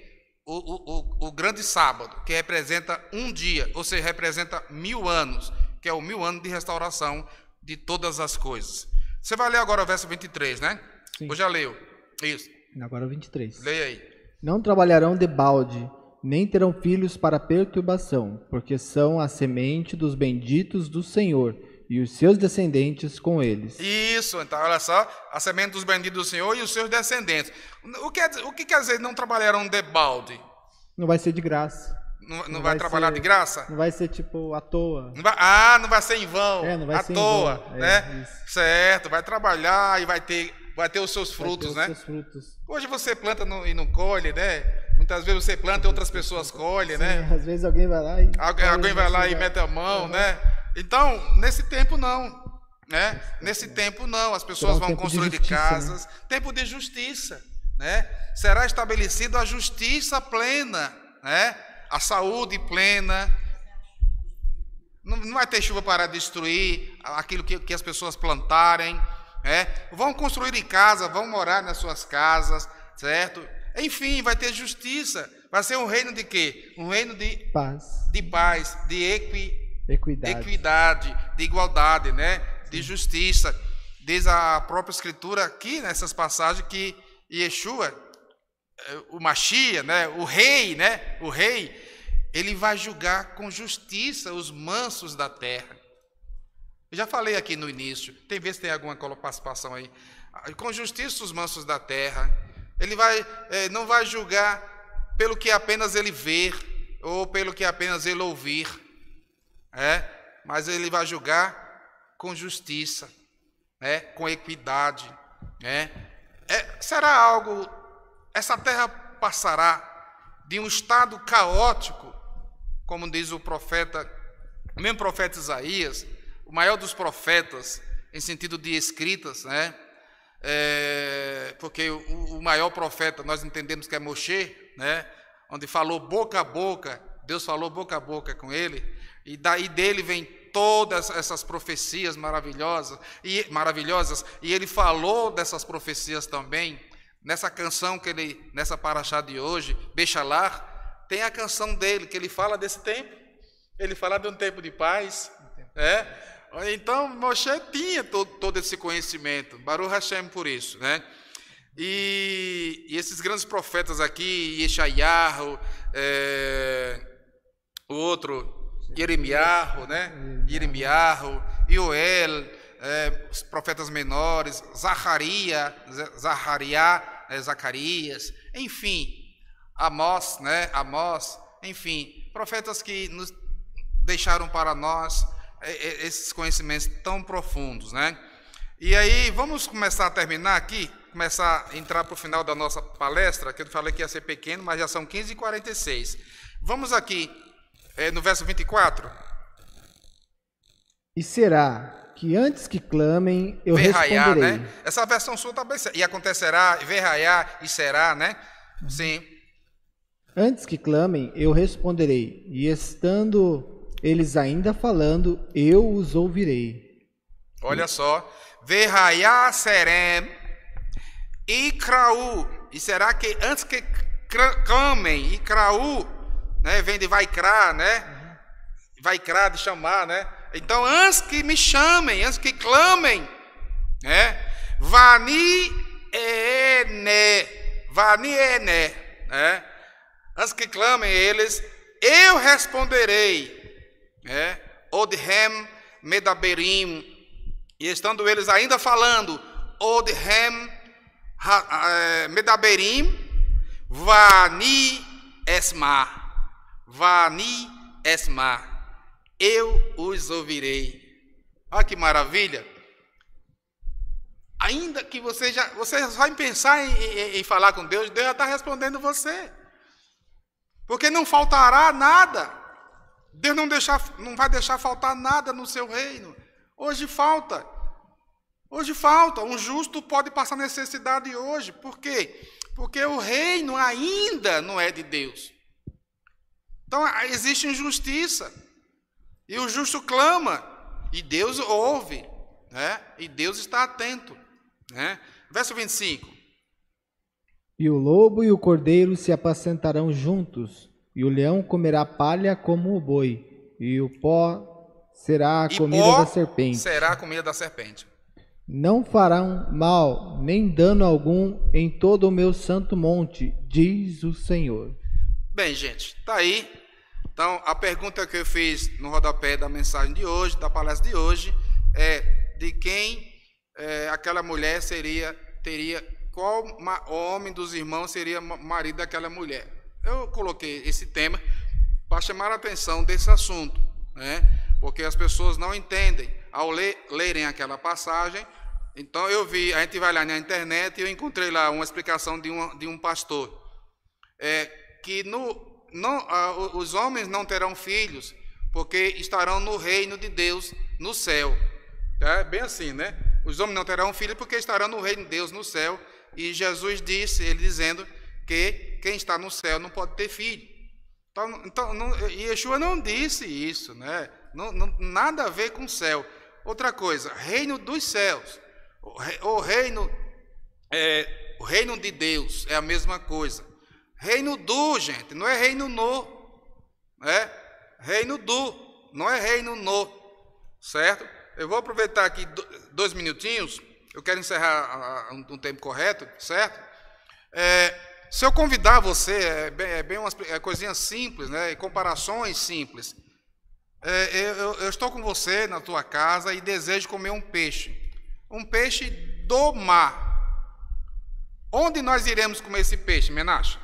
[SPEAKER 1] o grande sábado, que representa um dia, ou seja, representa 1000 anos, que é o 1000 anos de restauração de todas as coisas. Você vai ler agora o verso 23, né?
[SPEAKER 2] Sim.
[SPEAKER 1] Ou já leu? Isso.
[SPEAKER 2] Agora o 23.
[SPEAKER 1] Leia aí.
[SPEAKER 2] Não trabalharão debalde, nem terão filhos para perturbação, porque são a semente dos benditos do Senhor, e os seus descendentes com eles.
[SPEAKER 1] Isso, então, olha só, a semente dos benditos do Senhor e os seus descendentes. O que quer dizer não trabalharão debalde?
[SPEAKER 2] Não vai ser de graça.
[SPEAKER 1] Não vai trabalhar de graça?
[SPEAKER 2] Não vai ser tipo à toa.
[SPEAKER 1] Não vai ser em vão,
[SPEAKER 2] não vai
[SPEAKER 1] à
[SPEAKER 2] ser
[SPEAKER 1] toa,
[SPEAKER 2] em vão.
[SPEAKER 1] né? Certo, vai trabalhar e vai ter os seus frutos, né?
[SPEAKER 2] Seus frutos.
[SPEAKER 1] Hoje você planta e não colhe, né? Muitas vezes você planta e outras pessoas colhem, né?
[SPEAKER 2] Às vezes alguém vai lá e...
[SPEAKER 1] Alguém vai lá e mete a mão, né? Então, nesse tempo não, né? Nesse tempo não, as pessoas vão construir casas. Né? Tempo de justiça, né? Será estabelecida a justiça plena, né? A saúde plena. Não vai ter chuva para destruir aquilo que as pessoas plantarem, né? Vão construir em casa, vão morar nas suas casas, certo? Enfim, vai ter justiça. Vai ser um reino de quê? Um reino de paz, de equidade, de igualdade, né? De justiça. Diz a própria Escritura aqui, nessas passagens, que Yeshua, o Mashiach, né? O rei, ele vai julgar com justiça os mansos da terra. Eu já falei aqui no início, tem vezes tem alguma participação aí. Com justiça os mansos da terra. Ele não vai julgar pelo que apenas ele ver ou pelo que apenas ele ouvir, mas ele vai julgar com justiça, com equidade. Será algo, essa terra passará de um estado caótico, como diz o profeta, o mesmo profeta Isaías, o maior dos profetas, em sentido de escritas, né? Porque o maior profeta, nós entendemos que é Moshe, né? Onde falou boca a boca, Deus falou boca a boca com ele, e daí dele vem todas essas profecias maravilhosas, e ele falou dessas profecias também, nessa canção nessa paraxá de hoje, Bechalar, tem a canção dele, que ele fala desse tempo, ele fala de um tempo de paz, Então, Moshe tinha todo esse conhecimento, Baruch Hashem por isso, né? E esses grandes profetas aqui, Yeshayahu, o outro, Jeremiahu, né? Jeremiahu, Yoel, os profetas menores, Zacarias, enfim, Amós, né? enfim, profetas que nos deixaram para nós esses conhecimentos tão profundos, né? E aí, vamos começar a terminar aqui, começar a entrar para o final da nossa palestra, que eu falei que ia ser pequeno, mas já são 15h46. Vamos aqui, no verso 24.
[SPEAKER 2] E será que antes que clamem, eu
[SPEAKER 1] Verraiar,
[SPEAKER 2] responderei.
[SPEAKER 1] né? Essa versão sua também, e acontecerá, verraiar, e será, né? Sim.
[SPEAKER 2] Antes que clamem, eu responderei, e estando eles ainda falando, eu os ouvirei.
[SPEAKER 1] Olha só. Verraiar serem, ikraú. E será que antes que clamem, ikraú, né? Vem de vaikra, né? Vaikra, de chamar, né? Então, antes que me chamem, antes que clamem, né? Vani ene, né? Antes que clamem eles, eu responderei, né? Odhem medaberim, e estando eles ainda falando, Odhem medaberim, vani esma, eu os ouvirei. Olha que maravilha. Ainda que você vai pensar em falar com Deus, Deus já está respondendo você. Porque não faltará nada. Deus não vai deixar faltar nada no seu reino. Hoje falta. Um justo pode passar necessidade hoje. Por quê? Porque o reino ainda não é de Deus. Então existe injustiça. E o justo clama. E Deus ouve. Né? E Deus está atento. Né? Verso 25.
[SPEAKER 2] E o lobo e o cordeiro se apacentarão juntos, e o leão comerá palha como o boi, e o pó será a comida da serpente.
[SPEAKER 1] Será a comida da serpente.
[SPEAKER 2] Não farão mal, nem dano algum em todo o meu santo monte, diz o Senhor.
[SPEAKER 1] Bem, gente, tá aí. Então, a pergunta que eu fiz no rodapé da mensagem de hoje, da palestra de hoje, é de quem aquela mulher teria, qual homem dos irmãos seria marido daquela mulher. Eu coloquei esse tema para chamar a atenção desse assunto, né? Porque as pessoas não entendem ao lerem aquela passagem. Então a gente vai lá na internet e eu encontrei lá uma explicação de um pastor, que os homens não terão filhos, porque estarão no reino de Deus no céu. É bem assim, né? Os homens não terão filhos porque estarão no reino de Deus no céu. E Jesus disse, ele dizendo que quem está no céu não pode ter filho. Então Yeshua não disse isso, né? Nada a ver com o céu. Outra coisa, reino dos céus, o reino de Deus é a mesma coisa. Reino do, gente, não é reino no, né? Reino do, não é reino no, certo? Eu vou aproveitar aqui 2 minutinhos, eu quero encerrar um tempo correto, certo? Se eu convidar você, é bem uma coisinha simples, né? Comparações simples. Eu estou com você na tua casa e desejo comer um peixe do mar. Onde nós iremos comer esse peixe, Menache?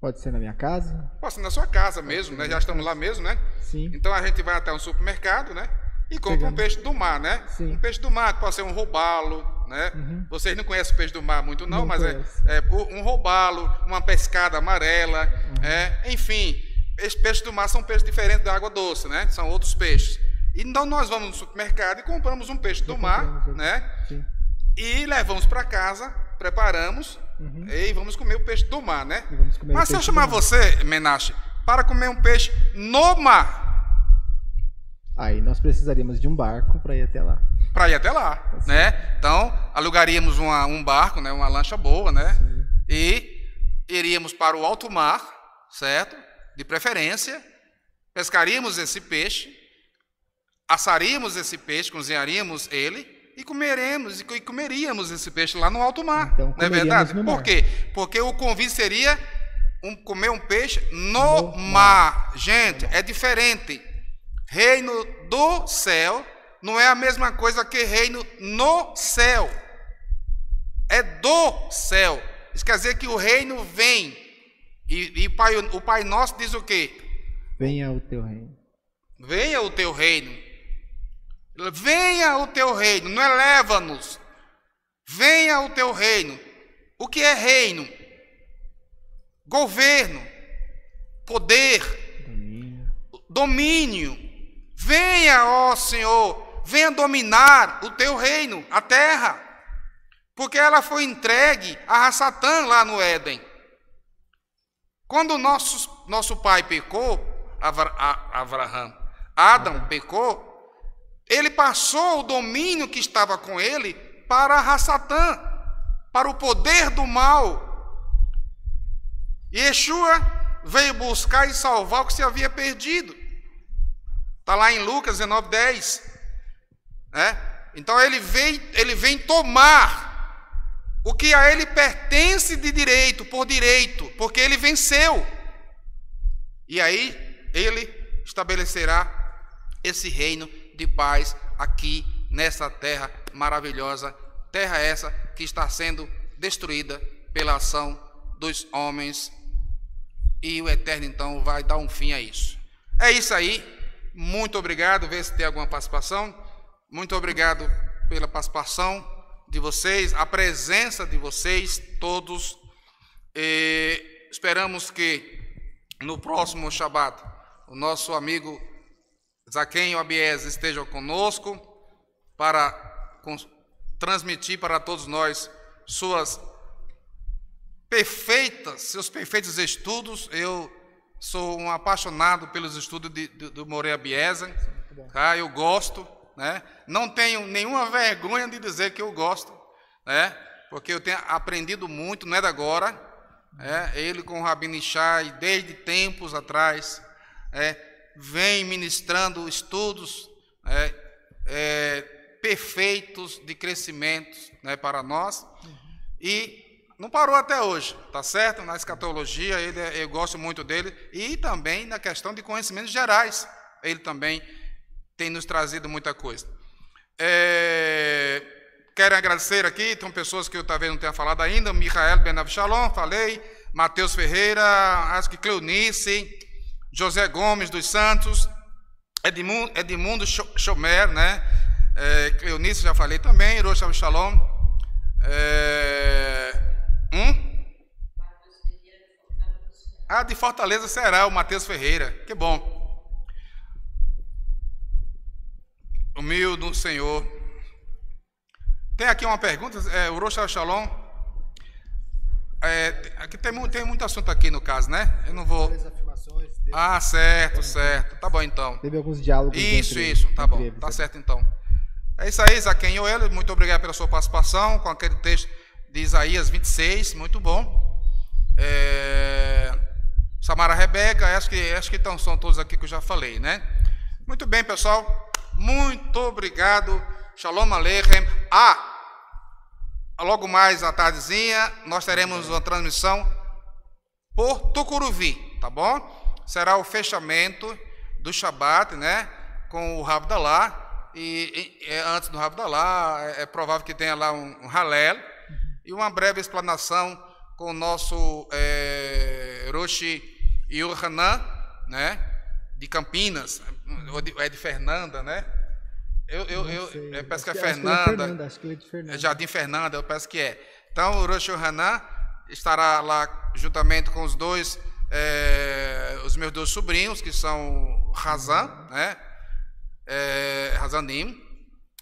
[SPEAKER 2] Pode ser na minha casa?
[SPEAKER 1] Pode ser na sua casa mesmo, né? Já estamos lá mesmo, né?
[SPEAKER 2] Sim.
[SPEAKER 1] Então a gente vai até um supermercado, né? E compra um peixe do mar, né?
[SPEAKER 2] Sim.
[SPEAKER 1] Um peixe do mar que pode ser um robalo, né?
[SPEAKER 2] Uhum.
[SPEAKER 1] Vocês não conhecem o peixe do mar muito não, mas
[SPEAKER 2] conheço.
[SPEAKER 1] Um robalo, uma pescada amarela, enfim, esses peixes do mar são peixes diferentes da água doce, né? São outros peixes. Então nós vamos no supermercado e compramos um peixe do mar, né?
[SPEAKER 2] Sim.
[SPEAKER 1] E levamos para casa, preparamos e vamos comer o peixe do mar, né? Mas se eu chamar você, Menache, para comer um peixe no mar,
[SPEAKER 2] aí nós precisaríamos de um barco para ir até lá.
[SPEAKER 1] Para ir até lá, né? Então, alugaríamos um barco, né? Uma lancha boa, né?
[SPEAKER 2] Sim.
[SPEAKER 1] E iríamos para o alto mar, certo? De preferência, pescaríamos esse peixe, assaríamos esse peixe, cozinharíamos ele e comeríamos esse peixe lá no alto mar.
[SPEAKER 2] Então,
[SPEAKER 1] não é verdade?
[SPEAKER 2] no mar.
[SPEAKER 1] Por quê? Porque o convite seria comer um peixe no mar. Gente, é diferente. Reino do céu não é a mesma coisa que reino no céu. É do céu. Isso quer dizer que o reino vem E o Pai Nosso diz o quê?
[SPEAKER 2] Venha o teu reino.
[SPEAKER 1] Venha o teu reino. Venha o teu reino, não eleva-nos. Venha o teu reino. O que é reino? Governo, poder, domínio. Venha, ó Senhor, venha dominar o teu reino, a terra. Porque ela foi entregue a Satã lá no Éden. Quando nosso pai pecou, Adão pecou, ele passou o domínio que estava com ele para Satã, para o poder do mal. E Yeshua veio buscar e salvar o que se havia perdido. Está lá em Lucas 19:10. Então ele vem tomar o que a ele pertence de direito, por direito, porque ele venceu. E aí ele estabelecerá esse reino de paz aqui nessa terra maravilhosa, terra essa que está sendo destruída pela ação dos homens, e o Eterno então vai dar um fim a isso. É isso aí, muito obrigado, vê se tem alguma participação. Muito obrigado pela participação de vocês, a presença de vocês todos. Esperamos que no próximo Shabat o nosso amigo Zaquém Abies esteja conosco para transmitir para todos nós seus perfeitos estudos. Eu sou um apaixonado pelos estudos do Moré Abiezer, tá? Eu gosto, né? Não tenho nenhuma vergonha de dizer que eu gosto, né? Porque eu tenho aprendido muito, não é de agora, ele com o Rabino Ishai, desde tempos atrás, vem ministrando estudos perfeitos de crescimento, né, para nós, e não parou até hoje, tá certo? Na escatologia, eu gosto muito dele, e também na questão de conhecimentos gerais, ele também tem nos trazido muita coisa. Quero agradecer aqui, tem pessoas que eu talvez não tenha falado ainda, Michael Ben Avshalom, falei, Matheus Ferreira, acho que Cleonice, José Gomes dos Santos, Edmundo Chomer, né? Cleonice já falei também, Rosh Avshalom, de Fortaleza será o Matheus Ferreira, que bom. Humilde Senhor. Tem aqui uma pergunta, o Rosh Shalom. Aqui tem muito assunto aqui no caso, né? Eu não vou. Certo. Tá bom então.
[SPEAKER 2] Teve alguns diálogos.
[SPEAKER 1] Isso, tá bom. Tá certo então. É isso aí, Zaquém Yoel, muito obrigado pela sua participação com aquele texto de Isaías 26, muito bom. Samara Rebeca, acho que então são todos aqui que eu já falei, né? Muito bem, pessoal. Muito obrigado. Shalom Aleichem. Logo mais à tardezinha, nós teremos uma transmissão por Tucuruvi, tá bom? Será o fechamento do Shabat, né? Com o Havdalah. E antes do Havdalah, é provável que tenha lá um Halel e uma breve explanação com o nosso Rosh Yohanan, né? De Campinas, é de Fernanda, né? Eu peço que é Fernanda.
[SPEAKER 2] Acho que é de Fernanda.
[SPEAKER 1] Jardim Fernanda, eu peço que é. Então, o Rosh Yohanan estará lá juntamente com os meus dois sobrinhos, que são Hazan, né? Hazanim,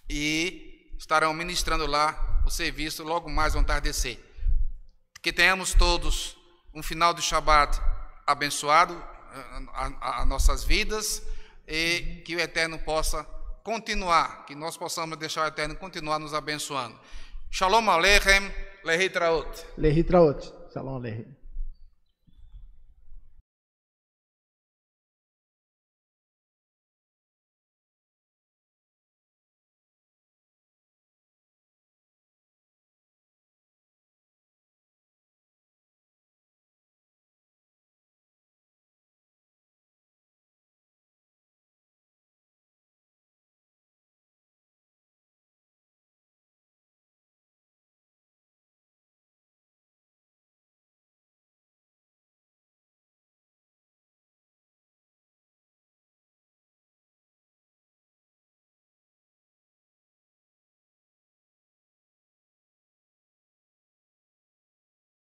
[SPEAKER 1] e estarão ministrando lá o serviço logo mais ao entardecer. Que tenhamos todos um final de Shabat abençoado a nossas vidas, e que o Eterno possa continuar, que nós possamos deixar o Eterno continuar nos abençoando. Shalom Aleichem, Lehitraot.
[SPEAKER 2] Lehitraot. Shalom Aleichem.